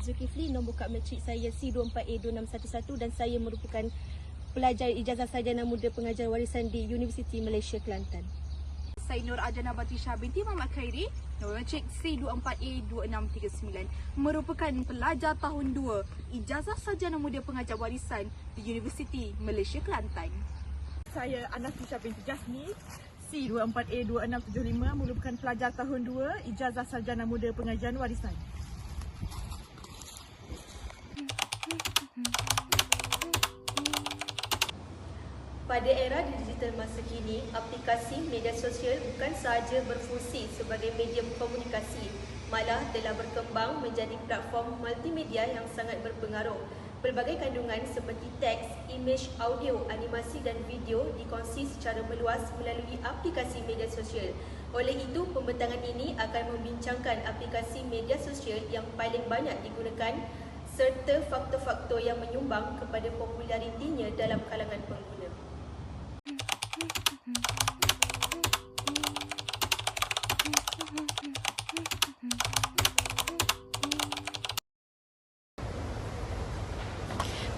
Zulkifli, nombor kad matrik saya C24A2611 dan saya merupakan pelajar ijazah sarjana muda pengajar warisan di Universiti Malaysia Kelantan. Saya Nur Ajana Batisha binti Muhammad Khairi, nombor matrik C24A2639, merupakan pelajar tahun 2 ijazah sarjana muda pengajar warisan di Universiti Malaysia Kelantan. Saya Anastasia binti Jasmi, C24A2675, merupakan pelajar tahun 2 ijazah sarjana muda pengajian warisan. Pada era digital masa kini, aplikasi media sosial bukan sahaja berfungsi sebagai medium komunikasi, malah telah berkembang menjadi platform multimedia yang sangat berpengaruh. Pelbagai kandungan seperti teks, imej, audio, animasi dan video dikongsi secara meluas melalui aplikasi media sosial. Oleh itu, pembentangan ini akan membincangkan aplikasi media sosial yang paling banyak digunakan serta faktor-faktor yang menyumbang kepada popularitinya dalam kalangan pengguna.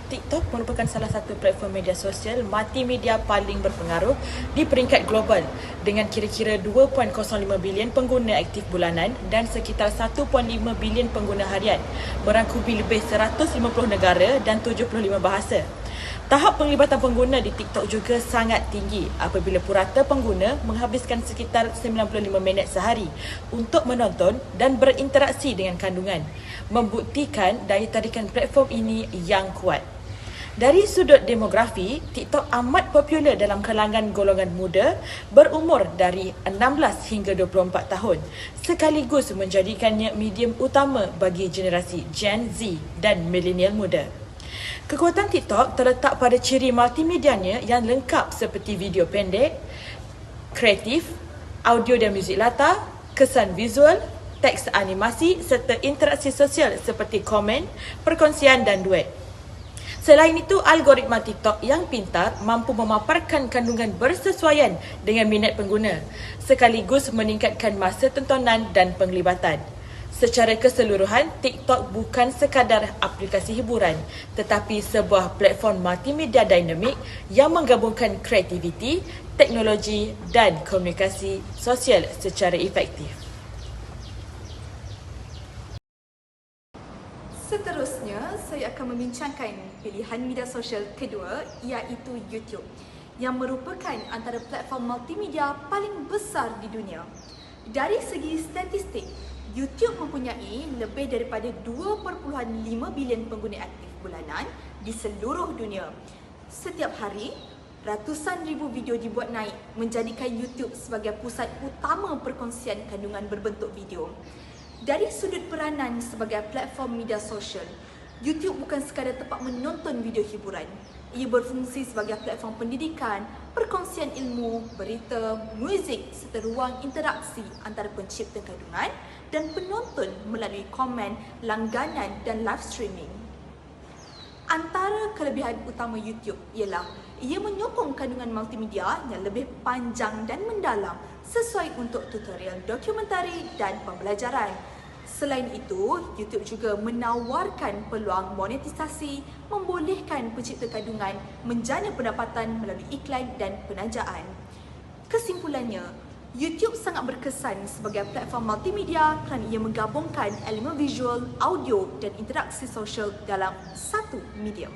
TikTok merupakan salah satu platform media sosial multimedia paling berpengaruh di peringkat global dengan kira-kira 2.05 bilion pengguna aktif bulanan dan sekitar 1.5 bilion pengguna harian, merangkumi lebih 150 negara dan 75 bahasa. Tahap penglibatan pengguna di TikTok juga sangat tinggi apabila purata pengguna menghabiskan sekitar 95 minit sehari untuk menonton dan berinteraksi dengan kandungan, membuktikan daya tarikan platform ini yang kuat. Dari sudut demografi, TikTok amat popular dalam kalangan golongan muda berumur dari 16 hingga 24 tahun, sekaligus menjadikannya medium utama bagi generasi Gen Z dan milenial muda. Kekuatan TikTok terletak pada ciri multimedianya yang lengkap seperti video pendek, kreatif, audio dan muzik latar, kesan visual, teks animasi serta interaksi sosial seperti komen, perkongsian dan duet. Selain itu, algoritma TikTok yang pintar mampu memaparkan kandungan bersesuaian dengan minat pengguna, sekaligus meningkatkan masa tontonan dan penglibatan. Secara keseluruhan, TikTok bukan sekadar aplikasi hiburan, tetapi sebuah platform multimedia dinamik yang menggabungkan kreativiti, teknologi dan komunikasi sosial secara efektif. Seterusnya, saya akan membincangkan pilihan media sosial kedua, iaitu YouTube, yang merupakan antara platform multimedia paling besar di dunia. Dari segi statistik, YouTube mempunyai lebih daripada 2.5 bilion pengguna aktif bulanan di seluruh dunia. Setiap hari, ratusan ribu video dibuat naik, menjadikan YouTube sebagai pusat utama perkongsian kandungan berbentuk video. Dari sudut peranan sebagai platform media sosial, YouTube bukan sekadar tempat menonton video hiburan. Ia berfungsi sebagai platform pendidikan, perkongsian ilmu, berita, muzik serta ruang interaksi antara pencipta kandungan dan penonton melalui komen, langganan dan live streaming. Antara kelebihan utama YouTube ialah ia menyokong kandungan multimedia yang lebih panjang dan mendalam sesuai untuk tutorial dokumentari dan pembelajaran. Selain itu, YouTube juga menawarkan peluang monetisasi, membolehkan pencipta kandungan menjana pendapatan melalui iklan dan penajaan. Kesimpulannya, YouTube sangat berkesan sebagai platform multimedia kerana ia menggabungkan elemen visual, audio dan interaksi sosial dalam satu medium.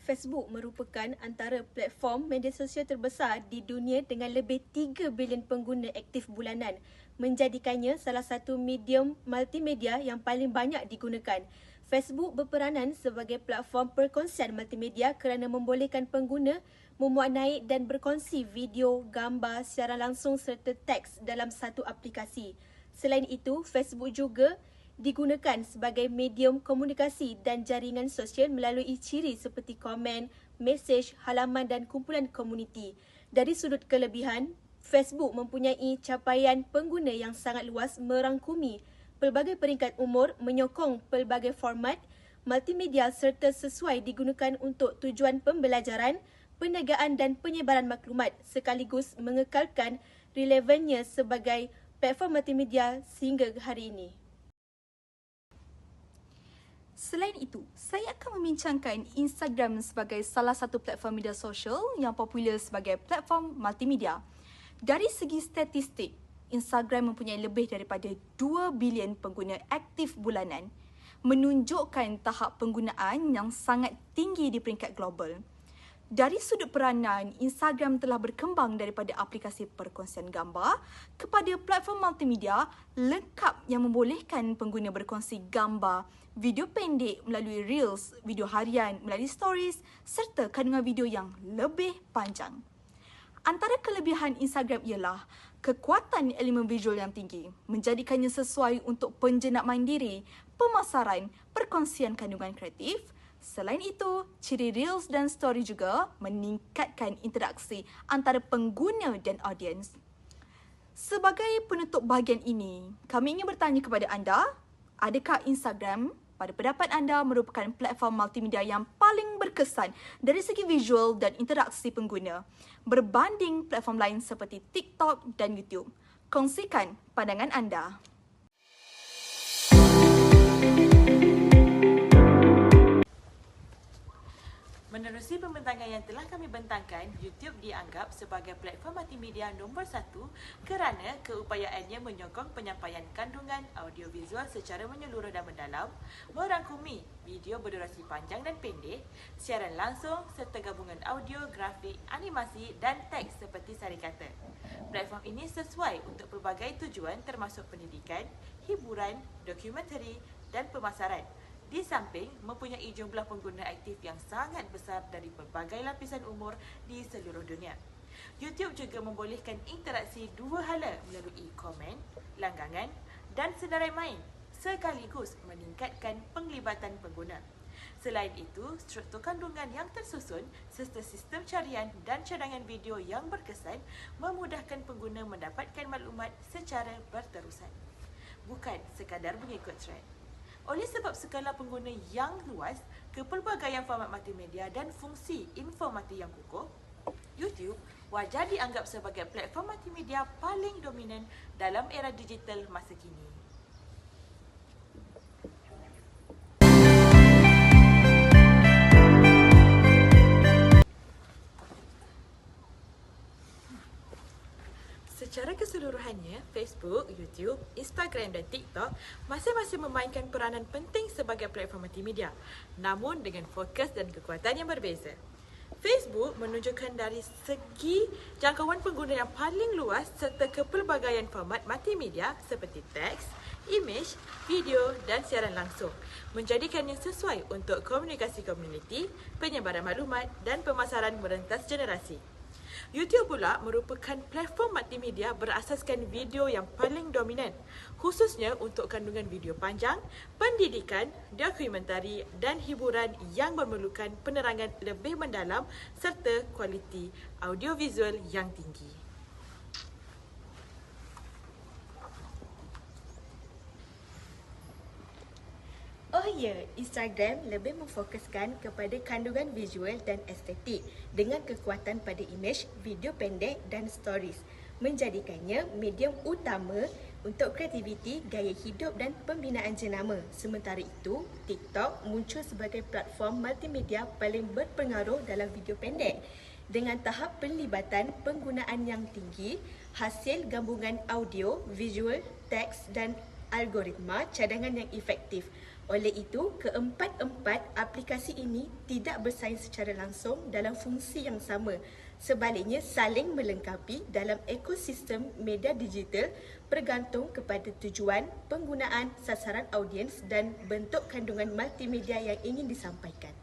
Facebook merupakan antara platform media sosial terbesar di dunia dengan lebih 3 bilion pengguna aktif bulanan, menjadikannya salah satu medium multimedia yang paling banyak digunakan. Facebook berperanan sebagai platform perkongsian multimedia kerana membolehkan pengguna memuat naik dan berkongsi video, gambar, siaran langsung serta teks dalam satu aplikasi. Selain itu, Facebook juga digunakan sebagai medium komunikasi dan jaringan sosial melalui ciri seperti komen, mesej, halaman dan kumpulan komuniti. Dari sudut kelebihan, Facebook mempunyai capaian pengguna yang sangat luas merangkumi pelbagai peringkat umur, menyokong pelbagai format multimedia serta sesuai digunakan untuk tujuan pembelajaran, perniagaan dan penyebaran maklumat sekaligus mengekalkan relevannya sebagai platform multimedia sehingga hari ini. Selain itu, saya akan membincangkan Instagram sebagai salah satu platform media sosial yang popular sebagai platform multimedia. Dari segi statistik, Instagram mempunyai lebih daripada 2 bilion pengguna aktif bulanan, menunjukkan tahap penggunaan yang sangat tinggi di peringkat global. Dari sudut peranan, Instagram telah berkembang daripada aplikasi perkongsian gambar kepada platform multimedia lengkap yang membolehkan pengguna berkongsi gambar, video pendek melalui Reels, video harian melalui Stories serta kandungan video yang lebih panjang. Antara kelebihan Instagram ialah kekuatan elemen visual yang tinggi, menjadikannya sesuai untuk penjenak mandiri, pemasaran, perkongsian kandungan kreatif. Selain itu, ciri Reels dan Story juga meningkatkan interaksi antara pengguna dan audiens. Sebagai penutup bahagian ini, kami ingin bertanya kepada anda, adakah Instagram pada pendapat anda merupakan platform multimedia yang paling berkesan dari segi visual dan interaksi pengguna berbanding platform lain seperti TikTok dan YouTube? Kongsikan pandangan anda. Menerusi pembentangan yang telah kami bentangkan, YouTube dianggap sebagai platform multimedia nombor 1 kerana keupayaannya menyokong penyampaian kandungan audiovisual secara menyeluruh dan mendalam, merangkumi video berdurasi panjang dan pendek, siaran langsung serta gabungan audio, grafik, animasi dan teks seperti sarikata. Platform ini sesuai untuk pelbagai tujuan termasuk pendidikan, hiburan, dokumentari dan pemasaran. Di samping mempunyai jumlah pengguna aktif yang sangat besar dari pelbagai lapisan umur di seluruh dunia. YouTube juga membolehkan interaksi dua hala melalui komen, langgangan dan senarai main sekaligus meningkatkan penglibatan pengguna. Selain itu, struktur kandungan yang tersusun serta sistem carian dan cadangan video yang berkesan memudahkan pengguna mendapatkan maklumat secara berterusan, bukan sekadar mengikut trend. Oleh sebab skala pengguna yang luas, kepelbagaian format multimedia dan fungsi informatif yang kukuh, YouTube wajar dianggap sebagai platform multimedia paling dominan dalam era digital masa kini. Secara keseluruhannya, Facebook, YouTube, Instagram dan TikTok masing-masing memainkan peranan penting sebagai platform multimedia, namun dengan fokus dan kekuatan yang berbeza. Facebook menunjukkan dari segi jangkauan pengguna yang paling luas serta kepelbagaian format multimedia seperti teks, imej, video dan siaran langsung, menjadikannya sesuai untuk komunikasi komuniti, penyebaran maklumat dan pemasaran merentas generasi. YouTube pula merupakan platform multimedia berasaskan video yang paling dominan, khususnya untuk kandungan video panjang, pendidikan, dokumentari dan hiburan yang memerlukan penerangan lebih mendalam serta kualiti audiovisual yang tinggi. Oh ya, Instagram lebih memfokuskan kepada kandungan visual dan estetik dengan kekuatan pada imej, video pendek dan stories, menjadikannya medium utama untuk kreativiti, gaya hidup dan pembinaan jenama. Sementara itu, TikTok muncul sebagai platform multimedia paling berpengaruh dalam video pendek dengan tahap penlibatan penggunaan yang tinggi, hasil gabungan audio, visual, teks dan algoritma cadangan yang efektif. Oleh itu, keempat-empat aplikasi ini tidak bersaing secara langsung dalam fungsi yang sama. Sebaliknya, saling melengkapi dalam ekosistem media digital bergantung kepada tujuan, penggunaan, sasaran audiens dan bentuk kandungan multimedia yang ingin disampaikan.